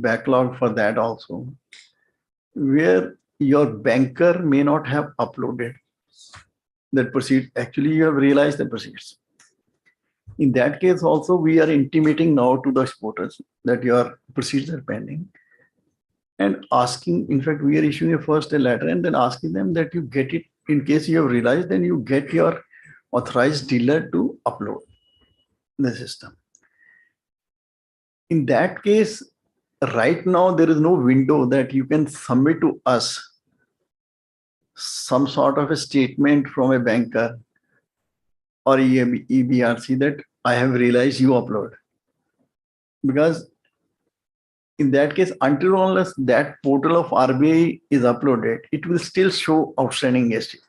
backlog for that also, where your banker may not have uploaded that proceed. Actually, you have realized the proceeds. In that case, also, we are intimating now to the exporters that your proceeds are pending and asking, in fact, we are issuing a letter and then asking them that you get it in case you have realized, then you get your authorized dealer to upload the system. In that case, right now, there is no window that you can submit to us some sort of a statement from a banker or EBRC that I have realized you upload. Because in that case, until unless that portal of RBI is uploaded, it will still show outstanding ST.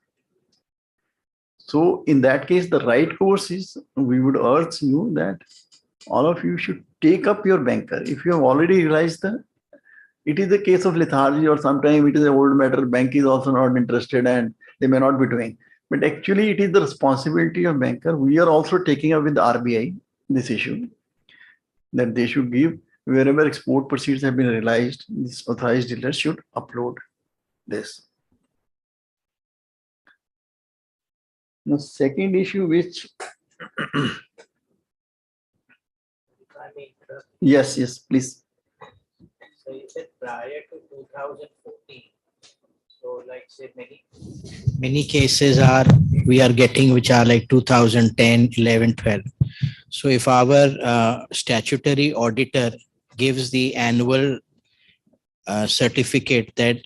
So in that case, the right course is, we would urge you that all of you should take up your banker. If you have already realized it is a case of lethargy, or sometimes it is an old matter, bank is also not interested and they may not be doing. But actually, it is the responsibility of banker. We are also taking up with the RBI this issue, that they should give, wherever export proceeds have been realized, this authorized dealer should upload this. The second issue, which yes, please. So you said prior to 2014. So like say many cases we are getting which are like 2010, 11, 12. So if our statutory auditor gives the annual certificate that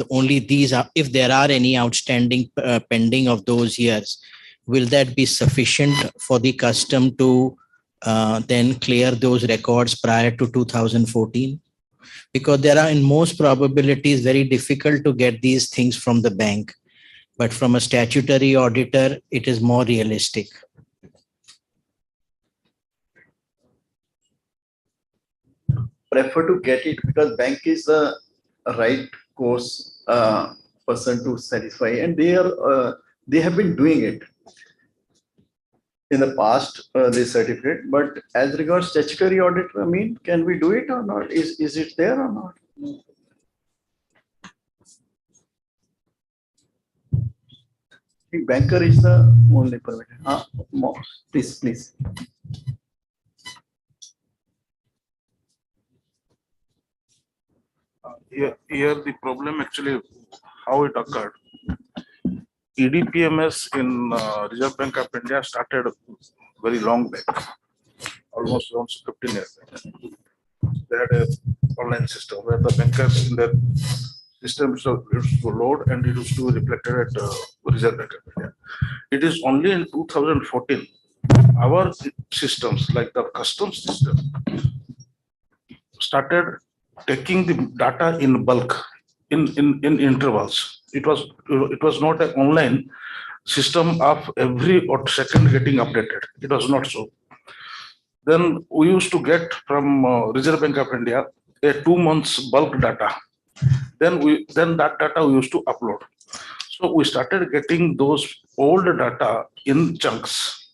only these are, if there are any outstanding pending of those years, will that be sufficient for the custom to then clear those records prior to 2014? Because there are, in most probabilities, very difficult to get these things from the bank. But from a statutory auditor, it is more realistic. Prefer to get it because bank is the right course person to satisfy, and they have been doing it in the past, this certificate. But as regards statutory audit, I mean, can we do it or not? Is it there or not? I think banker is the only permitted. Please. Here the problem actually how it occurred. EDPMS in Reserve Bank of India started very long back, almost around 15 years back. They had an online system where the bankers in their systems used to load and it used to be reflected at Reserve Bank of India. It is only in 2014 our systems, like the customs system, started taking the data in bulk, in intervals. It was not an online system of every second getting updated. It was not so. Then we used to get from Reserve Bank of India a 2 months bulk data. Then that data we used to upload. So we started getting those old data in chunks,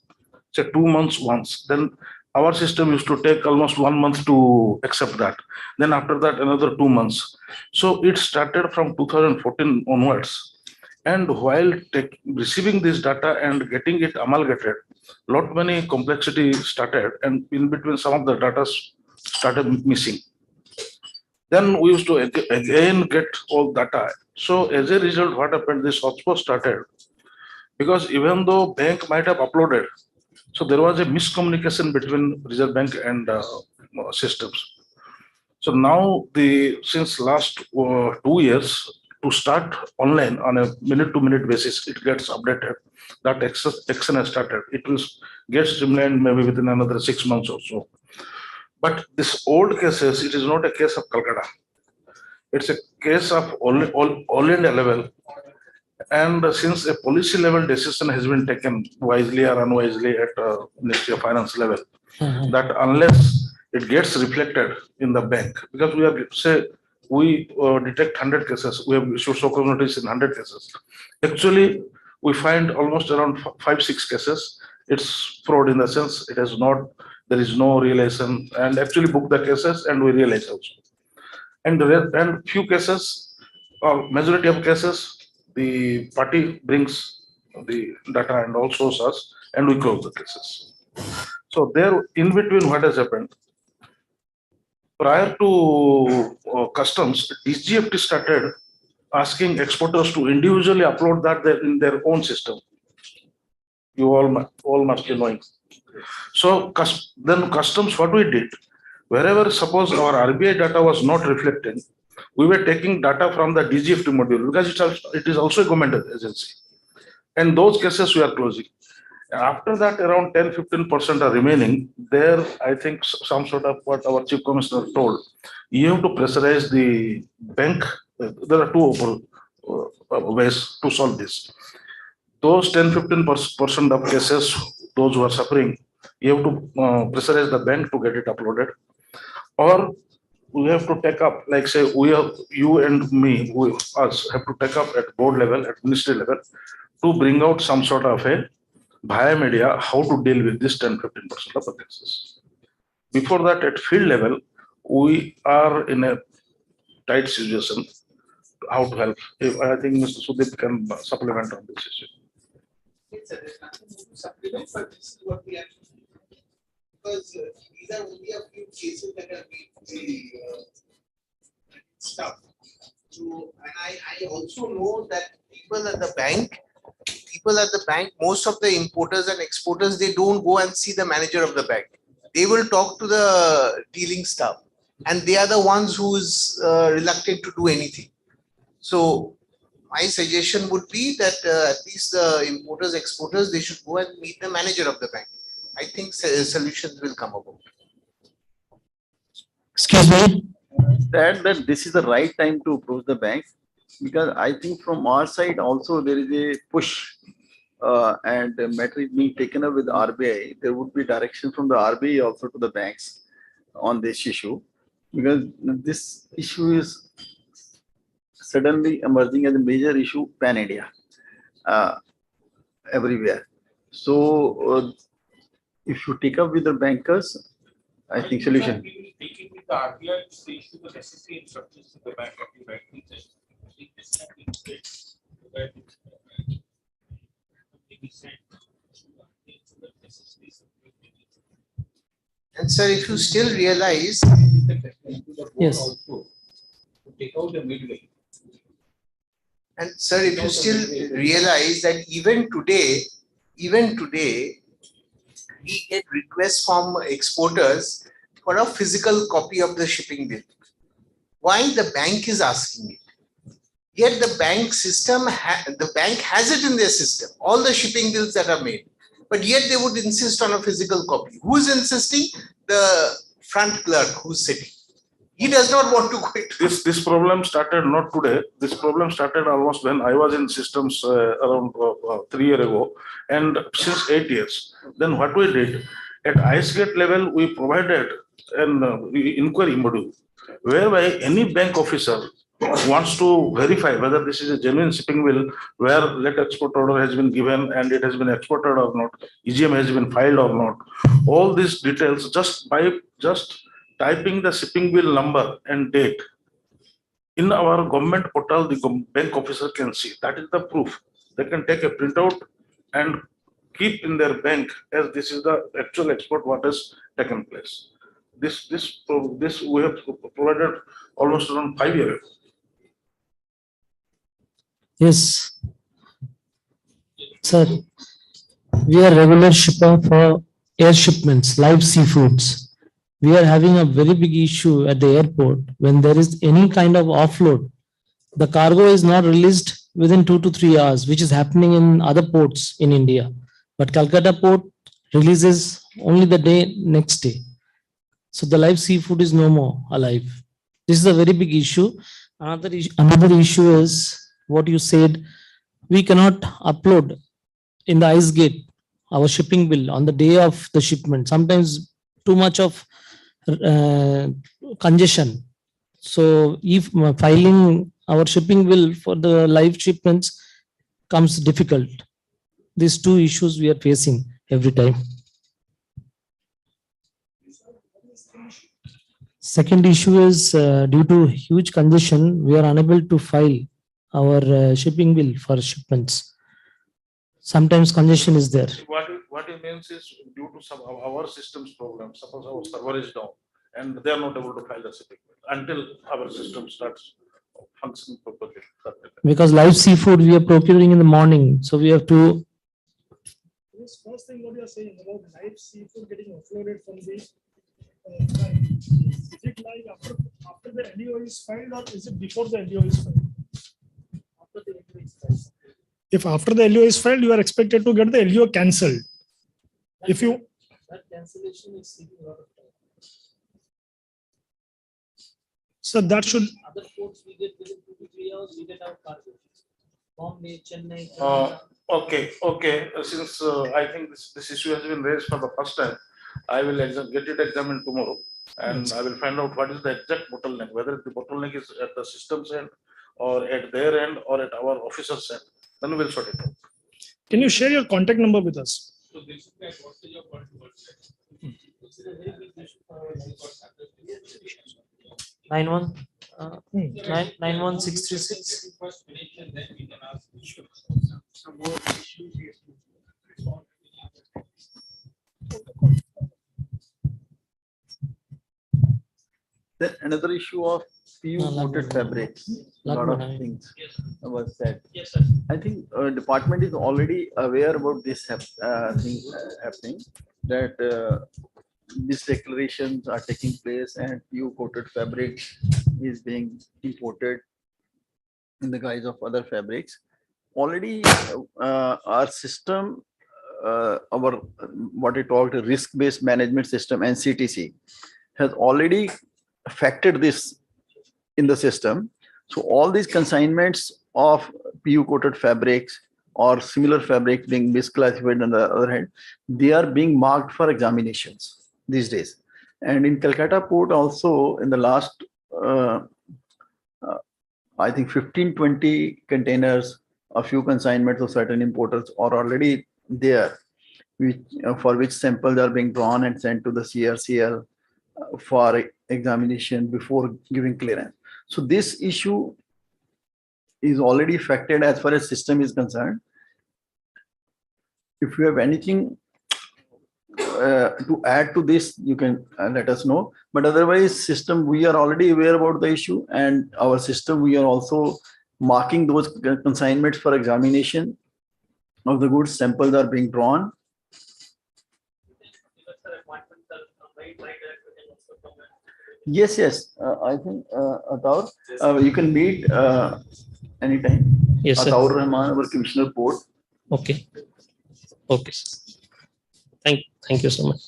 say 2 months once. Then our system used to take almost 1 month to accept that. Then after that, another 2 months. So it started from 2014 onwards. And while receiving this data and getting it amalgamated, lot many complexity started, and in between some of the data started missing. Then we used to again get all data. So as a result, what happened? This hotspot started because even though bank might have uploaded, so there was a miscommunication between Reserve Bank and systems. So now since last 2 years, to start online on a minute-to-minute basis, it gets updated. That action has started. It will get streamlined maybe within another 6 months or so. But this old cases, it is not a case of Calcutta. It's a case of all India level. And since a policy level decision has been taken wisely or unwisely at Ministry of Finance level, that unless it gets reflected in the bank, because we detect 100 cases, we have issued SOCO notice in 100 cases. Actually, we find almost around 5-6 cases. It's fraud in the sense there is no realization, and actually book the cases and we realize also. And few cases, or majority of cases, the party brings the data and all shows us, and we close the cases. So there, in between, what has happened? Prior to customs, DGFT started asking exporters to individually upload that in their own system. You all must be knowing. So then customs, what we did, wherever suppose our RBI data was not reflecting, we were taking data from the DGFT module because it is also a government agency. And those cases we are closing. After that, around 10-15% are remaining. There, I think some sort of what our chief commissioner told, you have to pressurize the bank. There are two ways to solve this. Those 10-15% of cases, those who are suffering, you have to pressurize the bank to get it uploaded. Or we have to take up, like say, you and me, us have to take up at board level, at ministry level, to bring out some sort of a via media how to deal with this 10-15% of the cases. Before that, at field level, we are in a tight situation. How to help? I think Mr. Sudip can supplement on this issue. It's there's nothing to supplement, but this is what we have to do. Because these are only a few cases that have been the stuff. So, and I also know that people at the bank, most of the importers and exporters, they don't go and see the manager of the bank. They will talk to the dealing staff, and they are the ones who is reluctant to do anything. So my suggestion would be that at least the importers, exporters, they should go and meet the manager of the bank. I think solutions will come about. Excuse me. That this is the right time to approach the bank, because I think from our side also there is a push and the matter is being taken up with the RBI. There would be direction from the RBI also to the banks on this issue, because this issue is suddenly emerging as a major issue pan-India everywhere. So if you take up with the bankers, I think solution. We will take it with the RBI to issue the necessary instructions to the bank of the banking system. I think this can be great. So that maybe sent to the necessary. And sir, if you still realize, Yes. To take out the midway. and sir, if you still realize that even today, we get requests from exporters for a physical copy of the shipping bill. Why? The bank is asking it. Yet the bank system, the bank has it in their system, all the shipping bills that are made. But yet they would insist on a physical copy. Who's insisting? The front clerk who's sitting. He does not want to quit. This problem started not today. This problem started almost when I was in systems around 3 years ago, and since 8 years. Then what we did at IceGate level, we provided an inquiry module whereby any bank officer wants to verify whether this is a genuine shipping bill, where let export order has been given and it has been exported or not, EGM has been filed or not. All these details just by typing the shipping bill number and date in our government portal, the bank officer can see. That is the proof. They can take a printout and keep in their bank as this is the actual export what has taken place. This we have provided almost around 5 years ago. Yes. Sir, we are regular shipper for air shipments, live seafoods. We are having a very big issue at the airport. When there is any kind of offload, the cargo is not released within 2 to 3 hours, which is happening in other ports in India. But Calcutta port releases only the next day. So the live seafood is no more alive. This is a very big issue. Another issue is what you said. We cannot upload in the IceGate our shipping bill on the day of the shipment. Sometimes too much of congestion. So if filing our shipping bill for the live shipments comes difficult. These two issues we are facing every time. Second issue is due to huge congestion, we are unable to file our shipping bill for shipments. Sometimes congestion is there. What it means is due to some of our systems problem, suppose our server is down and they are not able to file the shipping until our system starts functioning properly. Because live seafood we are procuring in the morning, so we have to. This first thing what you are saying about live seafood getting offloaded from the client, is it like after the LEO is filed or is it before the LEO is filed? After the LEO is filed. If after the LEO is filed, you are expected to get the LEO cancelled. If you That cancellation is taking a lot of time. so that should Other ports we get within 2 to 3 hours, we get our cargo. Bombay, Chennai. Okay. Since I think this issue has been raised for the first time, I will get it examined tomorrow and I will find out what is the exact bottleneck, whether the bottleneck is at the system's end or at their end or at our officer's end. Then we will sort it out. can you share your contact number with us? So basically, what is your point towards that? This is a very big issue for our life. 91636. First finish and then we can ask. Some more issues we have to resolve. Then another issue of PU coated fabrics, lot of things was said. Yes, sir. I think department is already aware about this thing happening, that these declarations are taking place and PU coated fabric is being imported in the guise of other fabrics. Already our system, our what we talked risk-based management system, NCTC, has already affected this in the system. So all these consignments of PU coated fabrics or similar fabric being misclassified on the other hand, they are being marked for examinations these days. And in Calcutta port also in the last, I think 15-20 containers, a few consignments of certain importers are already there, which, for which samples are being drawn and sent to the CRCL for examination before giving clearance. So this issue is already affected as far as system is concerned. If you have anything to add to this, you can let us know. But otherwise, system, we are already aware about the issue, and our system, we are also marking those consignments for examination of the goods. Samples are being drawn. Yes. I think Ataur, you can meet anytime. Yes, sir. Ataur Rahman, our commissioner port. Okay. Okay. Thank you so much.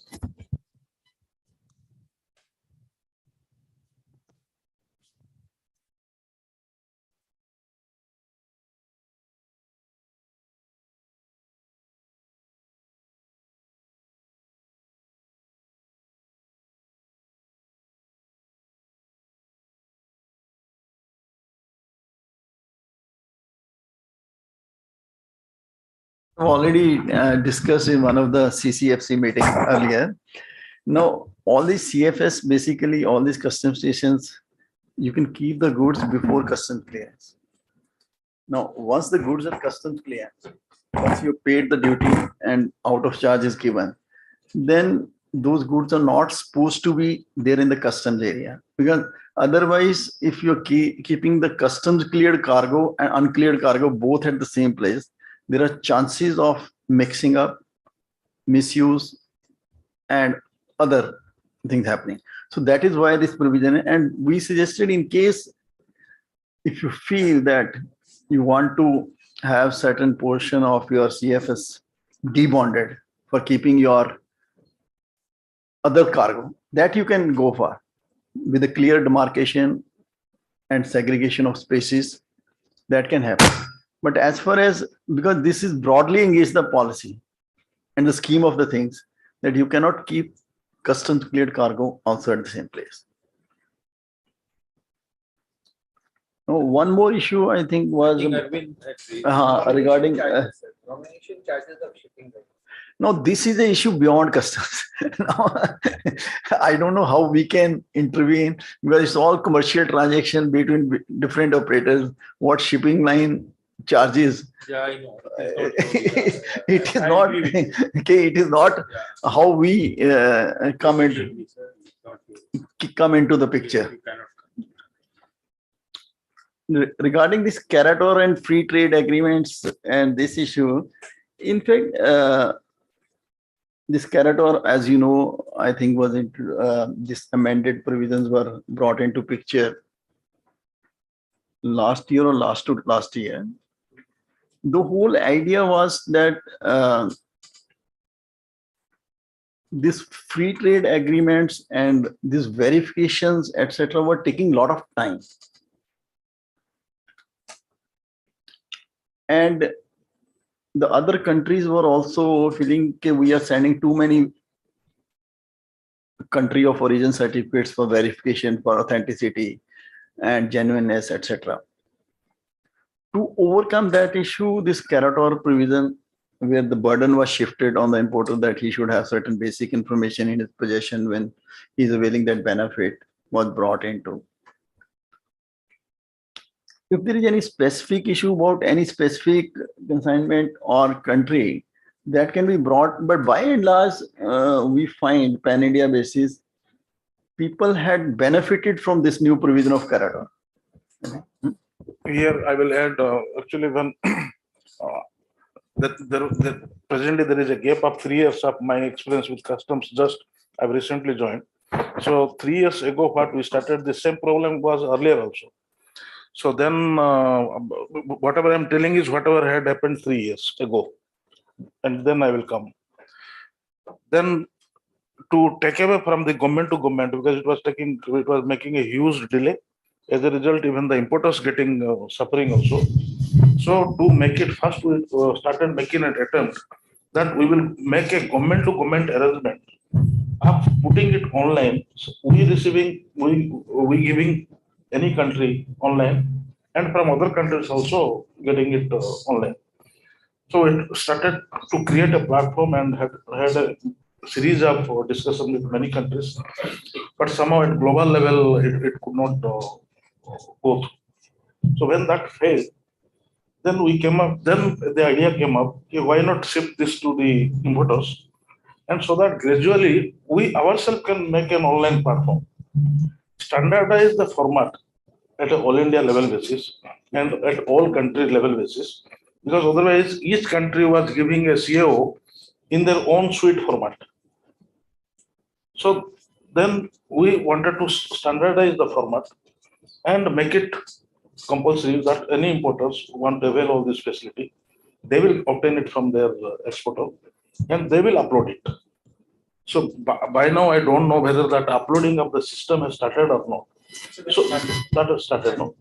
Already discussed in one of the CCFC meeting earlier. Now, all these CFS, basically all these custom stations, you can keep the goods before customs clearance. Now, once the goods are customs clearance, once you paid the duty and out of charge is given, then those goods are not supposed to be there in the customs area, because otherwise, if you're keeping the customs cleared cargo and uncleared cargo both at the same place, there are chances of mixing up, misuse, and other things happening. So that is why this provision, and we suggested in case if you feel that you want to have certain portion of your CFS debonded for keeping your other cargo, that you can go for with a clear demarcation and segregation of species, that can happen. But as far as, because this is broadly engaged the policy and the scheme of the things, that you cannot keep customs cleared cargo also at the same place. No, one more issue I think was regarding. Nomination charges of shipping. No, this is the issue beyond customs. Now, I don't know how we can intervene because it's all commercial transaction between different operators. What shipping line charges? Yeah, I know. It is I not agree with you. okay. It is not how we come into the picture. Regarding this Carator and free trade agreements and this issue, in fact, this Carator, as you know, I think was into this amended provisions were brought into picture last year or last to last year. The whole idea was that these free trade agreements and these verifications, etc., were taking a lot of time. And the other countries were also feeling that we are sending too many country of origin certificates for verification, for authenticity and genuineness, etc. To overcome that issue, this Carator provision, where the burden was shifted on the importer that he should have certain basic information in his possession when he is availing that benefit, was brought into. If there is any specific issue about any specific consignment or country, that can be brought, but by and large, we find pan-India basis, people had benefited from this new provision of Carator. Here I will add, actually when presently there is a gap of 3 years of my experience with customs. Just I've recently joined. So 3 years ago, what we started, the same problem was earlier also. So then whatever I'm telling is whatever had happened 3 years ago, and then I will come. Then to take away from the government to government, because it was making a huge delay. As a result, even the importers getting suffering also. So to make it first, we started making an attempt that we will make a government to government arrangement of putting it online. So we giving any country online, and from other countries also getting it online. So it started to create a platform and had a series of discussion with many countries, but somehow at global level it could not go through. So when that failed, then the idea came up, okay, why not shift this to the importers? And so that gradually we ourselves can make an online platform, standardize the format at an all India level basis and at all country level basis, because otherwise each country was giving a CAO in their own suite format. So then we wanted to standardize the format and make it compulsory that any importers who want to avail all this facility, they will obtain it from their exporter and they will upload it. So by now, I don't know whether that uploading of the system has started or not. So that has started now.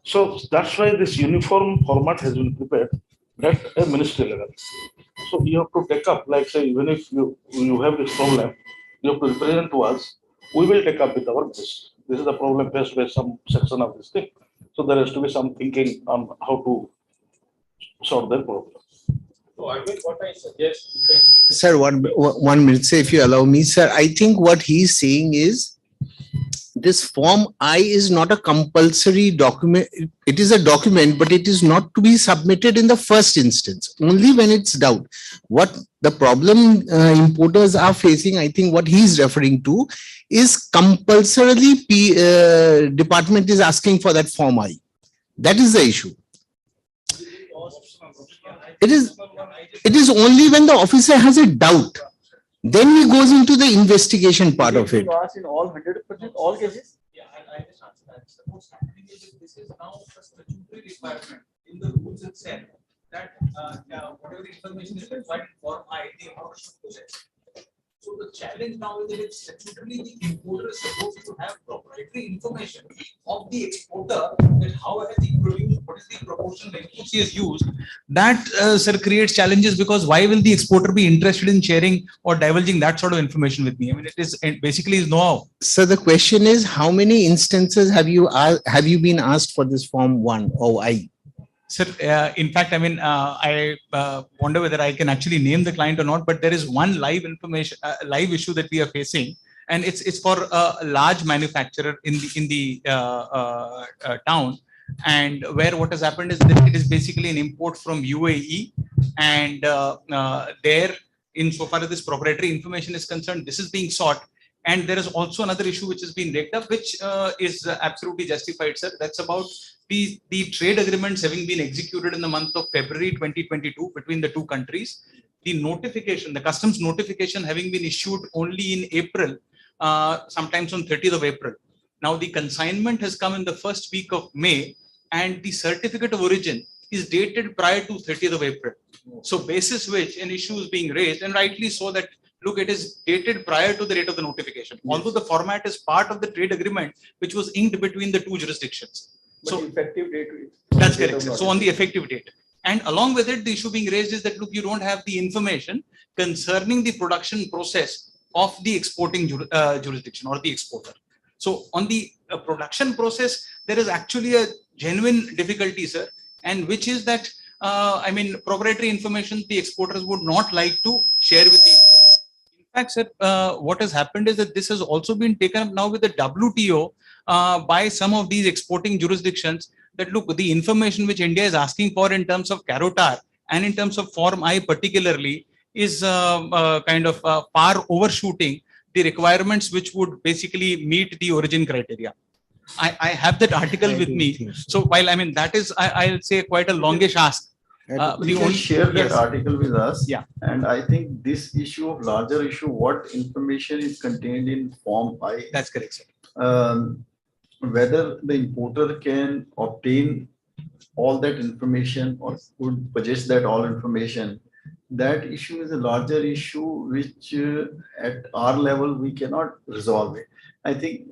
So that's why this uniform format has been prepared at a ministry level. So you have to take up, like say, even if you have this problem, you have to represent to us, we will take up with our ministry. This is the problem faced by some section of this thing. So there has to be some thinking on how to solve that problem. So I will, what I suggest. Sir, 1 minute, sir, if you allow me, sir. I think what he's saying is this Form I is not a compulsory document. It is a document, but it is not to be submitted in the first instance, only when it's doubt. What the problem importers are facing, I think what he's referring to is compulsorily department is asking for that Form I. That is the issue. It is only when the officer has a doubt, then he goes into the investigation part of it. In all 100%, all cases? Yeah, I just answered that. What's happening is this is now a statutory requirement in the rules itself that whatever the information is required for I, the importer should possess. So So the challenge now is that it's statutorily the importer is supposed to have proprietary information of the exporter, that how has he produced, what is the proportion of inputs he has used. That, sir, creates challenges, because why will the exporter be interested in sharing or divulging that sort of information with me? I mean, it basically is know-how. So the question is, how many instances have you been asked for this Form 1 OI? Sir, in fact, I mean, I wonder whether I can actually name the client or not, but there is one live live issue that we are facing, and it's for a large manufacturer in the town, and where what has happened is that it is basically an import from UAE, and there, insofar as this proprietary information is concerned, this is being sought. And there is also another issue which has been raked up, which is absolutely justified, sir. That's about the trade agreements having been executed in the month of February 2022 between the two countries. The notification, the customs notification having been issued only in April, sometimes on 30th of April. Now the consignment has come in the first week of May, and the certificate of origin is dated prior to 30th of April. So basis which an issue is being raised, and rightly so, that look, it is dated prior to the date of the notification, although the format is part of the trade agreement which was inked between the two jurisdictions. So effective date. that's correct, sir. So on the effective date. And along with it, the issue being raised is that, look, you don't have the information concerning the production process of the exporting jurisdiction or the exporter. So on the production process, there is actually a genuine difficulty, sir, and which is that, I mean, proprietary information the exporters would not like to share with the importer. In fact, sir, what has happened is that this has also been taken up now with the WTO by some of these exporting jurisdictions, that look, the information which India is asking for in terms of Carotar and in terms of Form I particularly is kind of far overshooting the requirements which would basically meet the origin criteria. I have that article with me. So while, I mean, that is, I'll say, quite a longish ask. You can share that yes. article with us. Yeah. And I think this issue of larger issue, what information is contained in Form I, That's correct, sir. whether the importer can obtain all that information or could possess that all information, that issue is a larger issue which at our level we cannot resolve it. I think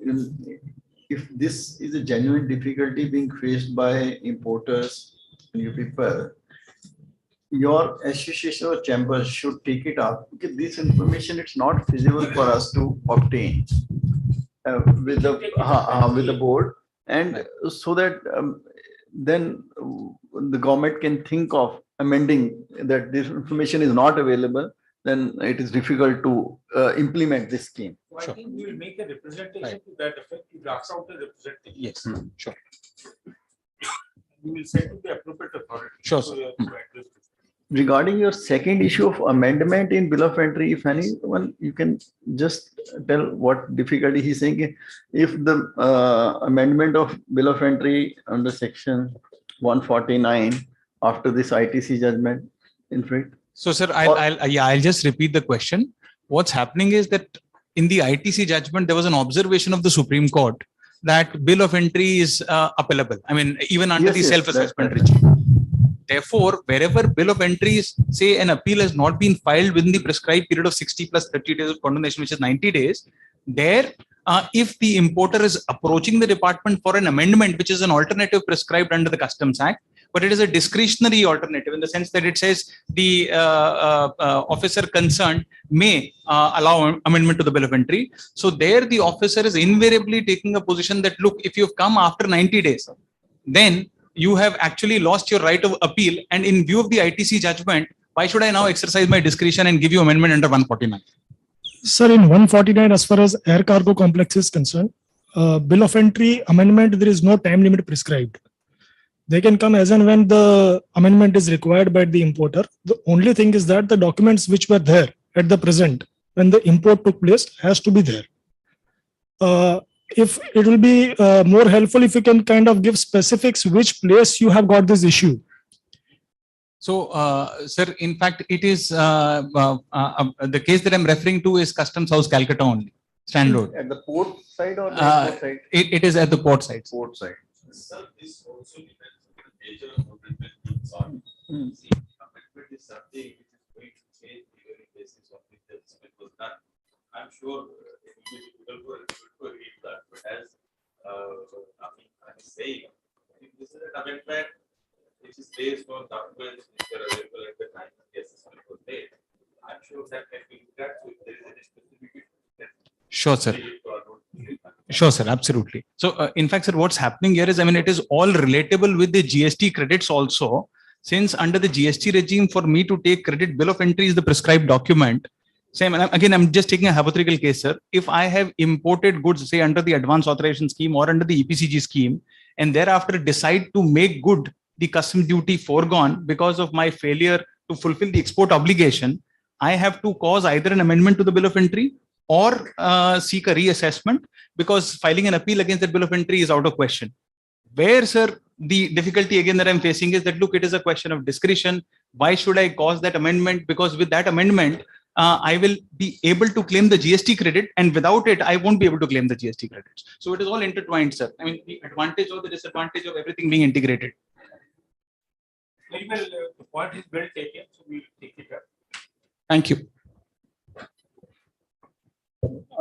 if this is a genuine difficulty being faced by importers and you people, your association or chambers should take it up, because this information, it's not feasible for us to obtain with the board, and so that then the government can think of amending that this information is not available, then it is difficult to implement this scheme. So I think we will make a representation to that effect. You draft out a representation. Yes, sure. We will send to the appropriate authority. Sure, sir. Regarding your second issue of amendment in bill of entry, if anyone, you can just tell what difficulty he's saying. If the amendment of bill of entry under section 149 after this ITC judgment, in fact. So, sir, I'll just repeat the question. What's happening is that in the ITC judgment, there was an observation of the Supreme Court that bill of entry is appellable. I mean, even under the self-assessment regime. Therefore, wherever bill of entries say an appeal has not been filed within the prescribed period of 60 plus 30 days of condemnation, which is 90 days, there, if the importer is approaching the department for an amendment, which is an alternative prescribed under the Customs Act, but it is a discretionary alternative in the sense that it says the officer concerned may allow amendment to the bill of entry. So there, the officer is invariably taking a position that, look, if you've come after 90 days, then you have actually lost your right of appeal. And in view of the ITC judgment, why should I now exercise my discretion and give you amendment under 149? Sir, in 149, as far as air cargo complex is concerned, bill of entry amendment, there is no time limit prescribed. They can come as and when the amendment is required by the importer. The only thing is that the documents which were there at the present when the import took place has to be there. If it will be more helpful if you can kind of give specifics which place you have got this issue. So, sir, in fact, it is the case that I'm referring to is Customs House, Calcutta only, Strand Road. At the port side or the port side? It is at the port side. Port side. Sir, this also depends on the nature of amendment being sought. See, amendment is something which is going to change the very basis of which the amendment was done. I'm sure it will be difficult for everyone to agree to that, but as I am saying, if this is an amendment which is based on documents which are available at the time the assessment was made, I'm sure that can be looked at. So if there is any specific Sure, sir. Sure, sir. Absolutely. So, in fact, sir, what's happening here is, I mean, it is all relatable with the GST credits also. Since under the GST regime, for me to take credit, bill of entry is the prescribed document. Same. And again, I'm just taking a hypothetical case, sir. If I have imported goods, say under the advance authorization scheme or under the EPCG scheme, and thereafter decide to make good the custom duty foregone because of my failure to fulfill the export obligation, I have to cause either an amendment to the bill of entry or seek a reassessment, because filing an appeal against that bill of entry is out of question. Where, sir, the difficulty again that I'm facing is that, look, it is a question of discretion. Why should I cause that amendment? Because with that amendment, I will be able to claim the GST credit, and without it, I won't be able to claim the GST credits. So it is all intertwined, sir. I mean, the advantage or the disadvantage of everything being integrated. Very well, the point is well taken, so we will take it up. Thank you.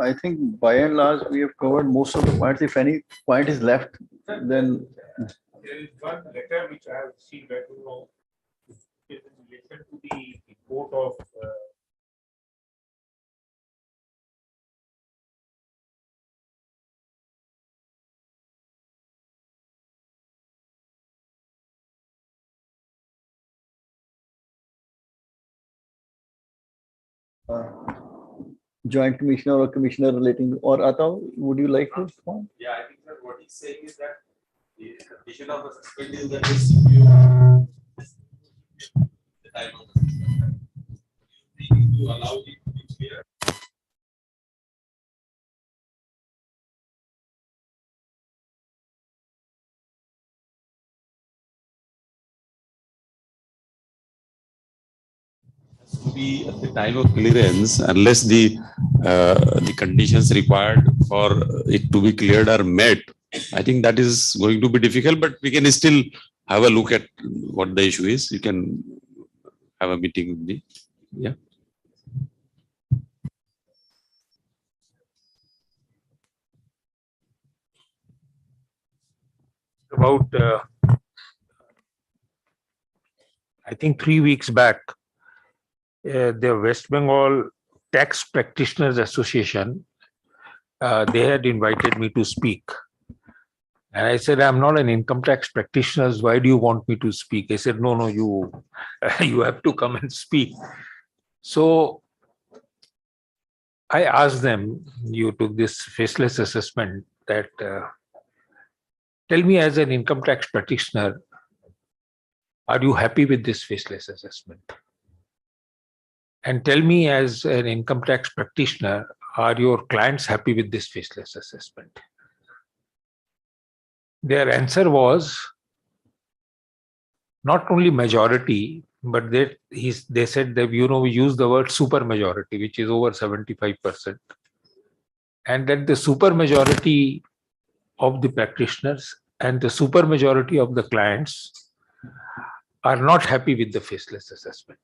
I think by and large, we have covered most of the points. If any point is left, then There is one letter which I have seen, I don't know, is in relation to the report of Joint Commissioner or Commissioner relating, or Atav, would you like to respond? Yeah, I think that what he's saying is that the condition of assessment is that the CPU, the time of assessment, we need to allow it to be clear. To be at the time of clearance, unless the conditions required for it to be cleared are met, I think that is going to be difficult, but we can still have a look at what the issue is. You can have a meeting with me. Yeah. about, I think 3 weeks back, the West Bengal Tax Practitioners Association, they had invited me to speak. And I said, I'm not an income tax practitioner. Why do you want me to speak? I said, no, you, you have to come and speak. So I asked them, you took this faceless assessment, that tell me, as an income tax practitioner, are you happy with this faceless assessment? And tell me, as an income tax practitioner, are your clients happy with this faceless assessment? Their answer was not only majority, but they said that, we use the word super majority, which is over 75%. And that the super majority of the practitioners and the super majority of the clients are not happy with the faceless assessment.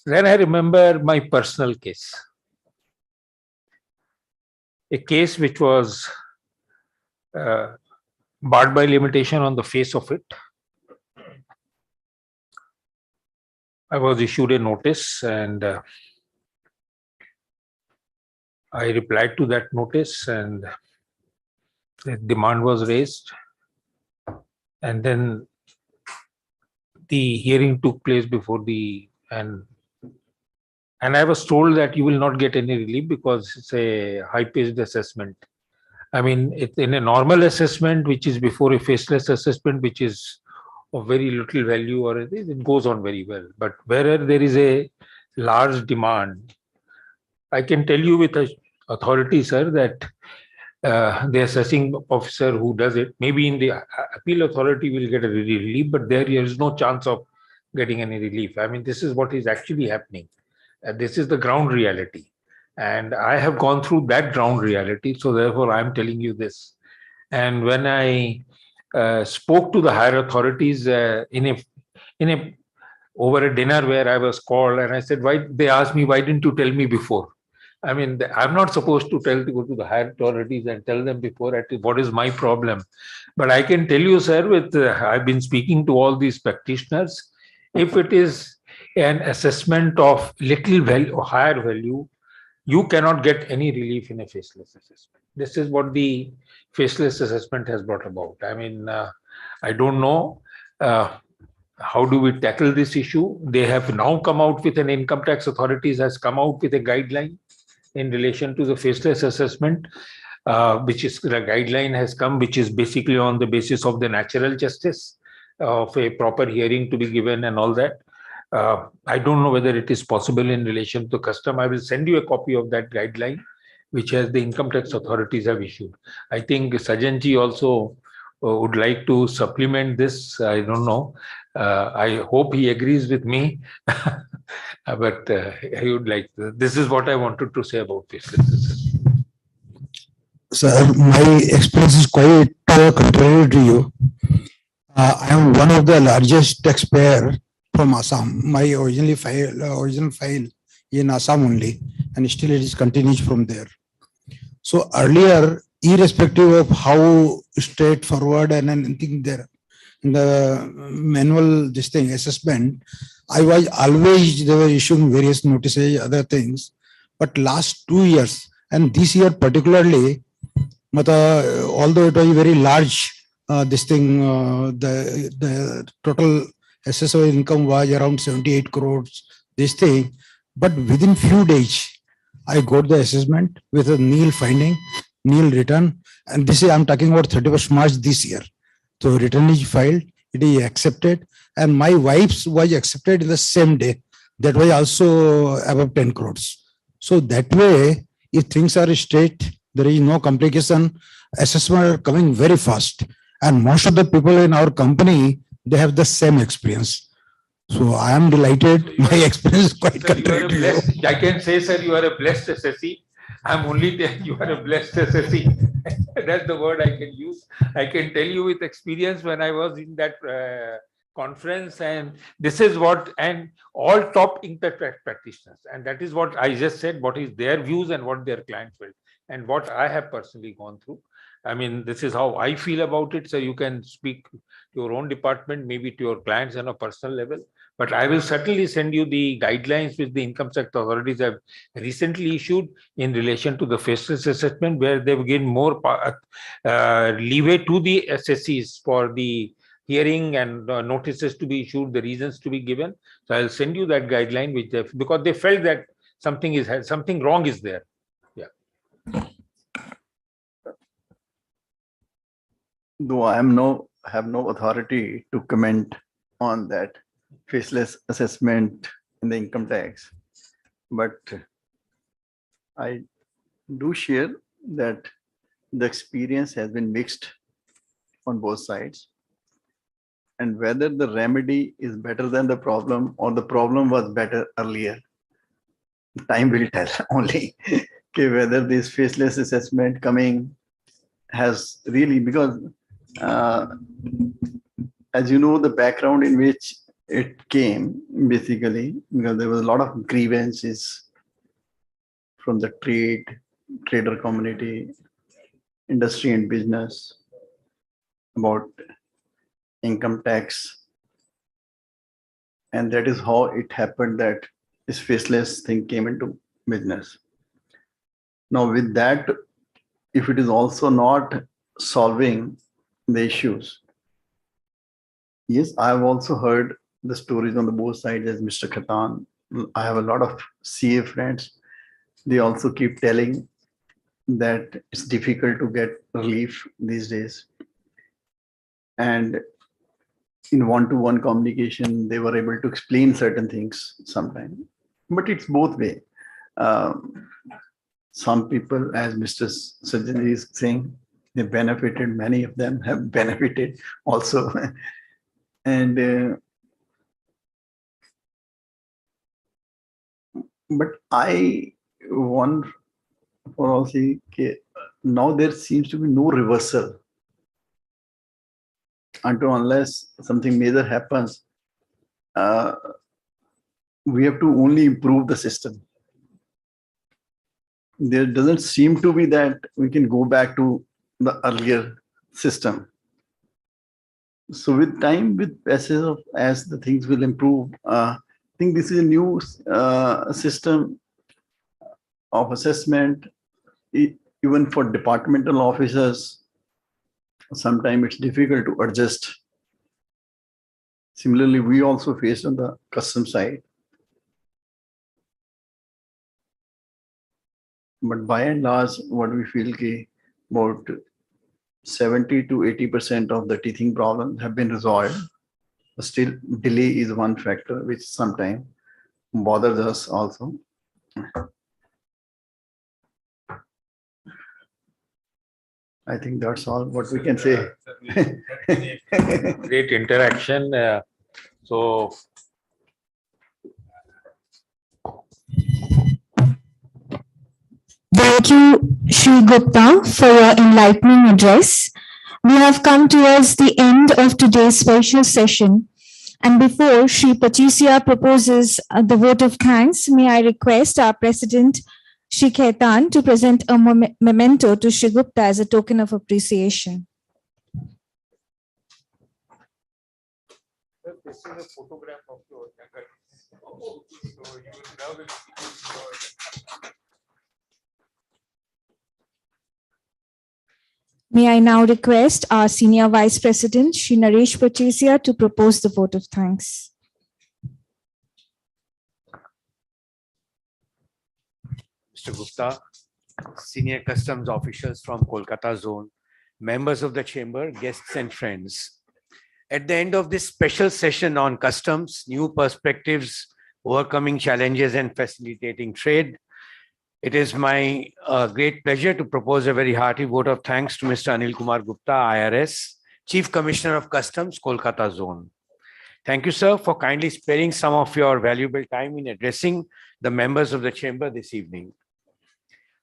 Then I remember my personal case. A case which was barred by limitation on the face of it. I was issued a notice, and I replied to that notice, and the demand was raised. And then the hearing took place before and I was told that you will not get any relief because it's a high-paced assessment. I mean, it's in a normal assessment, which is before a faceless assessment, which is of very little value, or it goes on very well. But where there is a large demand, I can tell you with authority, sir, that the assessing officer who does it, maybe in the appeal authority will get a relief, but there is no chance of getting any relief. I mean, this is what is actually happening. This is the ground reality. And I have gone through that ground reality. So therefore, I'm telling you this. And when I spoke to the higher authorities over a dinner where I was called, and I said, why? They asked me, why didn't you tell me before? I mean, I'm not supposed to go to the higher authorities and tell them before what is my problem. But I can tell you, sir, I've been speaking to all these practitioners. If it is an assessment of little value or higher value, you cannot get any relief in a faceless assessment. This is what the faceless assessment has brought about. I mean, I don't know how do we tackle this issue. They have now come out with an income tax authorities has come out with a guideline in relation to the faceless assessment, which is the guideline has come, which is basically on the basis of the natural justice of a proper hearing to be given and all that. I don't know whether it is possible in relation to custom. I will send you a copy of that guideline, which has the income tax authorities have issued. I think Sajanji also would like to supplement this. I don't know. I hope he agrees with me. But I would like this is what I wanted to say about faceless assessment. Sir, my experience is quite contrary to you. I am one of the largest taxpayer from Assam. My original file in Assam only, and still it is continues from there. So earlier, irrespective of how straightforward and anything there in the manual this thing assessment, I was always they were issuing various notices, other things. But last 2 years and this year particularly, although it was very large, this thing, the total assessable income was around 78 crores, this thing. But within few days, I got the assessment with a nil finding, nil return. And this is, I'm talking about 31st March this year. So return is filed, it is accepted. And my wife's was accepted in the same day. That was also above 10 crores. So that way, if things are straight, there is no complication, assessment are coming very fast. And most of the people in our company, they have the same experience. So I am delighted. My experience is quite contrary to you. I can say, sir, you are a blessed SSE. I'm only telling you are a blessed SSE. That's the word I can use. I can tell you with experience when I was in that conference, and this is what, and all top income tax practitioners. And that is what I just said, what is their views and what their clients felt and what I have personally gone through. I mean, this is how I feel about it. So you can speak to your own department, maybe to your clients on a personal level. But I will certainly send you the guidelines which the income tax authorities have recently issued in relation to the faceless assessment, where they've given more leeway to the SSEs for the hearing and notices to be issued, the reasons to be given. So I'll send you that guideline, which because they felt that something wrong is there. Yeah. Though I have no authority to comment on that faceless assessment in the income tax, but I do share that the experience has been mixed on both sides, and whether the remedy is better than the problem or the problem was better earlier, time will tell only. Okay, whether this faceless assessment coming has really, because as you know, the background in which it came, basically, because there was a lot of grievances from the trader community, industry and business about income tax. And that is how it happened that this faceless thing came into business. Now with that, if it is also not solving the issues, yes, I have also heard the stories on the both sides as Mr. Khatan. I have a lot of CA friends. They also keep telling that it's difficult to get relief these days. And in one-to-one communication, they were able to explain certain things sometimes. But it's both way. Some people, as Mr. Sajan is saying, they benefited, many of them have benefited also. And but I want for all say, now there seems to be no reversal until unless something major happens. We have to only improve the system. there doesn't seem to be that we can go back to the earlier system. So with time, with passage of as the things will improve, I think this is a new system of assessment, even for departmental officers. Sometimes it's difficult to adjust. Similarly, we also face on the custom side. But by and large, what we feel ki about 70 to 80% of the teething problems have been resolved. But still, delay is one factor which sometimes bothers us also. I think that's all what we can say. Great interaction. So Thank you, Shri Gupta, for your enlightening address. We have come towards the end of today's special session. And before Shri Pachisia proposes the vote of thanks, may I request our President, Shri Khaitan, to present a memento to Shri Gupta as a token of appreciation. this is a photograph of your younger. So you will love it. May I now request our Senior Vice President, Shri Naresh Pachesia, to propose the vote of thanks. Mr. Gupta, senior customs officials from Kolkata zone, members of the chamber, guests and friends. At the end of this special session on customs, new perspectives, overcoming challenges and facilitating trade, it is my great pleasure to propose a very hearty vote of thanks to Mr. Anil Kumar Gupta, IRS, Chief Commissioner of Customs, Kolkata Zone. Thank you, sir, for kindly sparing some of your valuable time in addressing the members of the chamber this evening.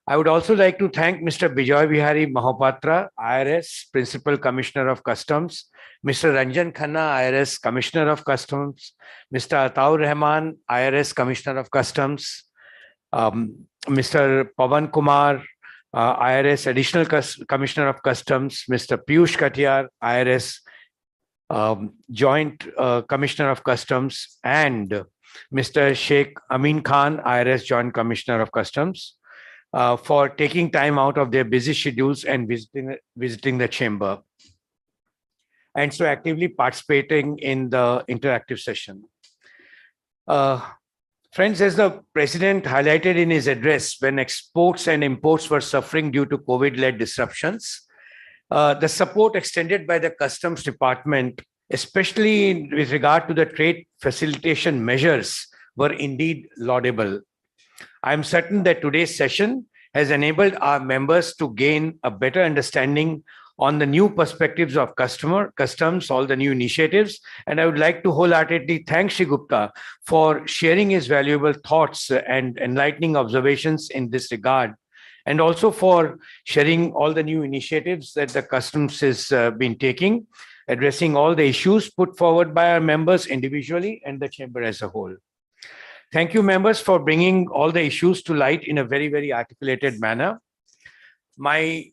I would also like to thank Mr. Bijoy Vihari Mahapatra, IRS, Principal Commissioner of Customs, Mr. Ranjan Khanna, IRS, Commissioner of Customs, Mr. Ataur Rahman, IRS, Commissioner of Customs, Mr. Pavan Kumar, IRS Additional Commissioner of Customs, Mr. Piyush Katiyar, IRS Joint Commissioner of Customs, and Mr. Sheikh Amin Khan, IRS Joint Commissioner of Customs, for taking time out of their busy schedules and visiting the chamber, and so actively participating in the interactive session. Friends, as the President highlighted in his address, when exports and imports were suffering due to COVID-led disruptions, the support extended by the Customs Department, especially with regard to the trade facilitation measures, were indeed laudable. I am certain that today's session has enabled our members to gain a better understanding on the new perspectives of customs, all the new initiatives. And I would like to wholeheartedly thank Shri Gupta for sharing his valuable thoughts and enlightening observations in this regard, and also for sharing all the new initiatives that the customs has been taking, addressing all the issues put forward by our members individually and the chamber as a whole. Thank you, members, for bringing all the issues to light in a very, very articulated manner. My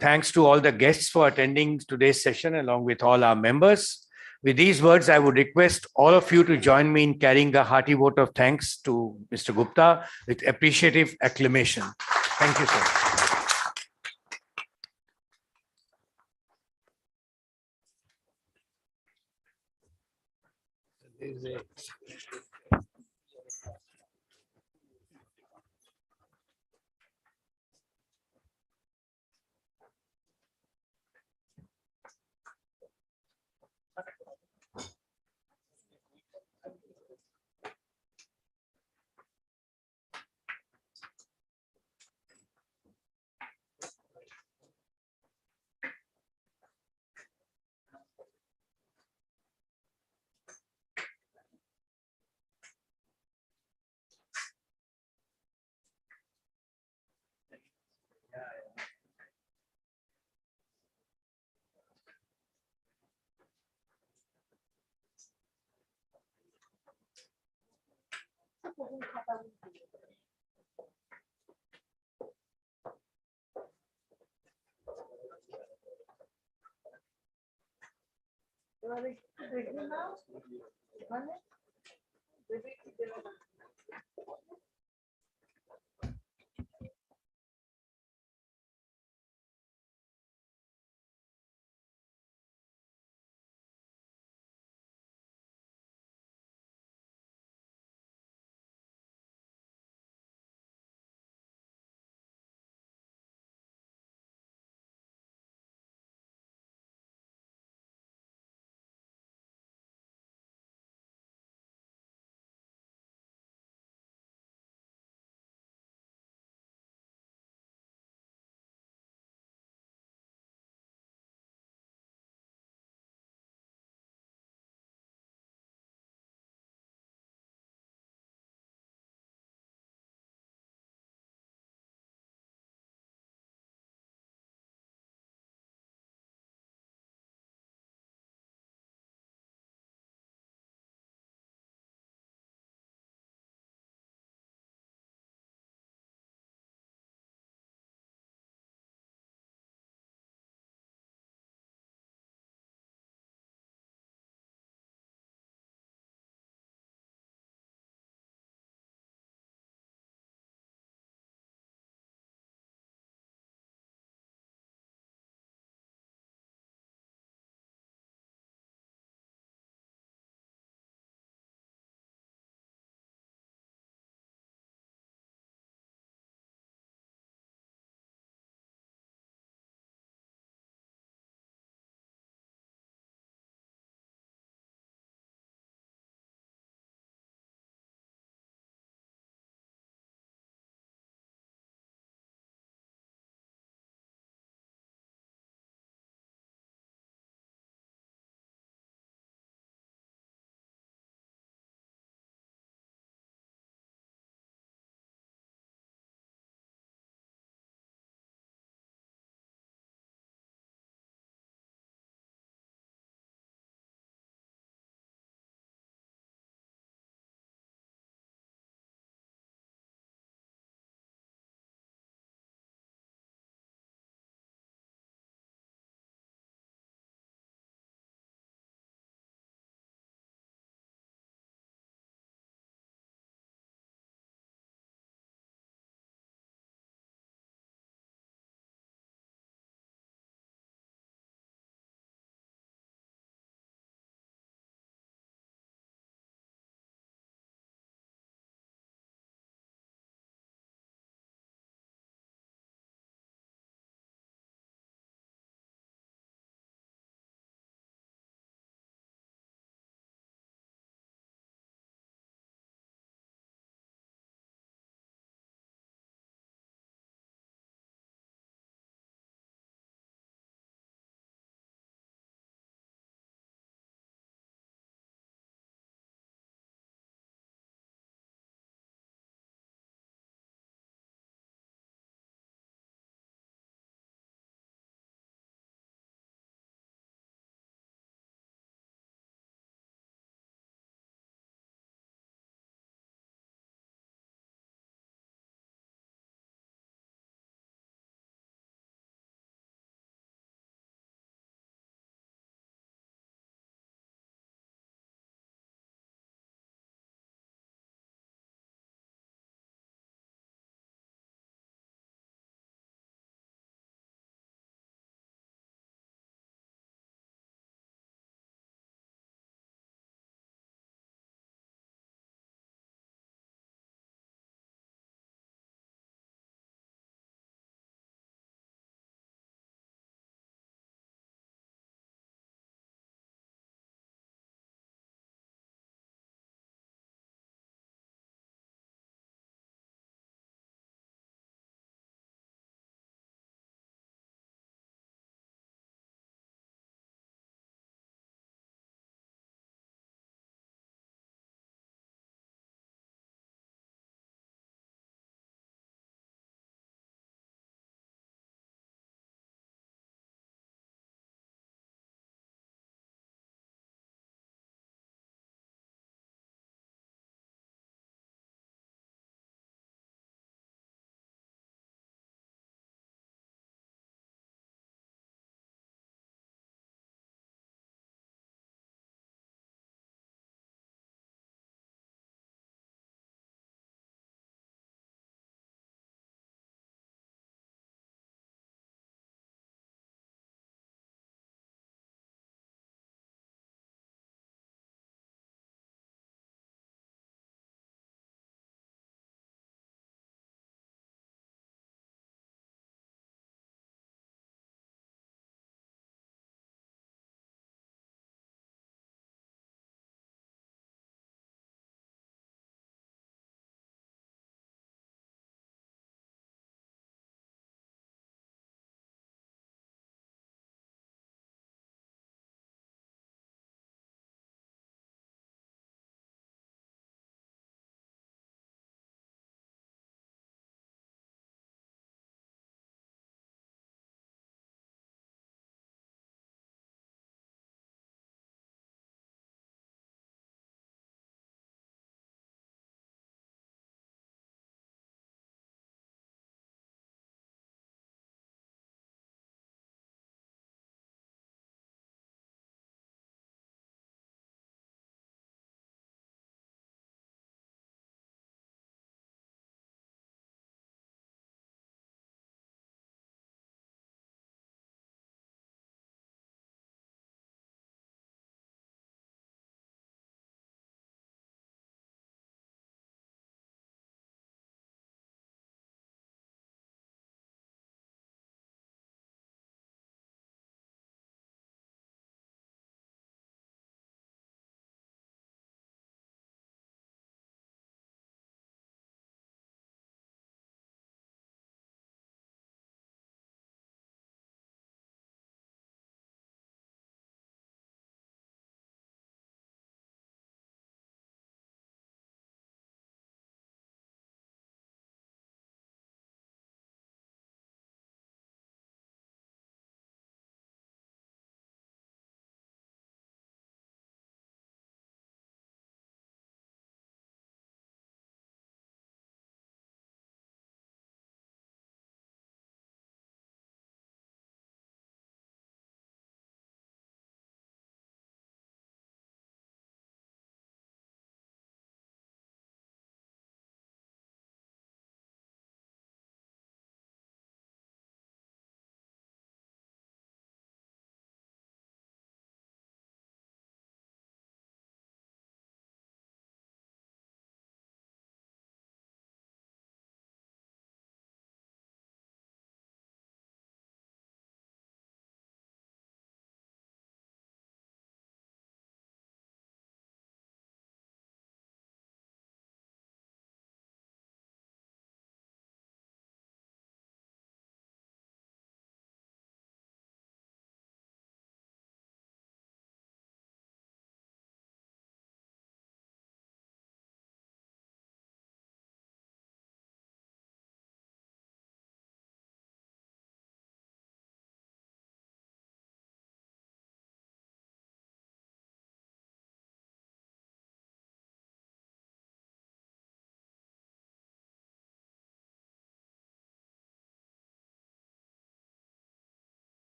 thanks to all the guests for attending today's session, along with all our members. With these words, I would request all of you to join me in carrying a hearty vote of thanks to Mr. Gupta with appreciative acclamation. Thank you, sir. ¿Te va a decir now? ¿Vale?